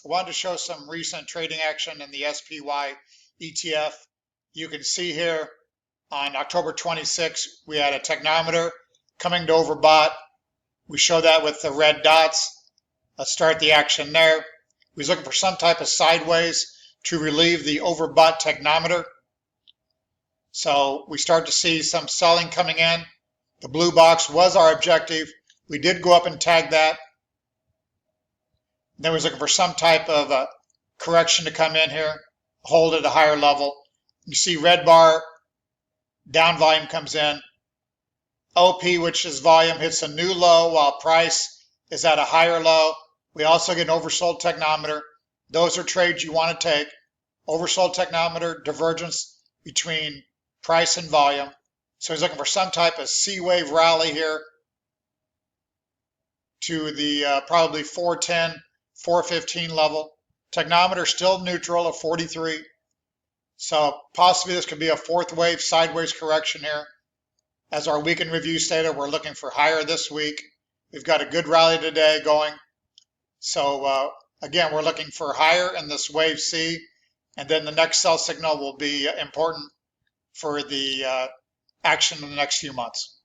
I wanted to show some recent trading action in the SPY ETF. You can see here on October 26, we had a technometer coming to overbought. We show that with the red dots. Let's start the action there. We was looking for some type of sideways to relieve the overbought technometer. So we start to see some selling coming in. The blue box was our objective. We did go up and tag that. Then we was looking for some type of a correction to come in here, hold at a higher level. You see red bar, down volume comes in. OP, which is volume, hits a new low while price is at a higher low. We also get an oversold technometer. Those are trades you want to take. Oversold technometer, divergence between price and volume. So he's looking for some type of C-wave rally here to the probably 410, 415 level. Technometer still neutral at 43. So possibly this could be a fourth wave sideways correction here. As our weekend review stated, we're looking for higher this week. We've got a good rally today going. So again, we're looking for higher in this wave C, and then the next sell signal will be important for the action in the next few months.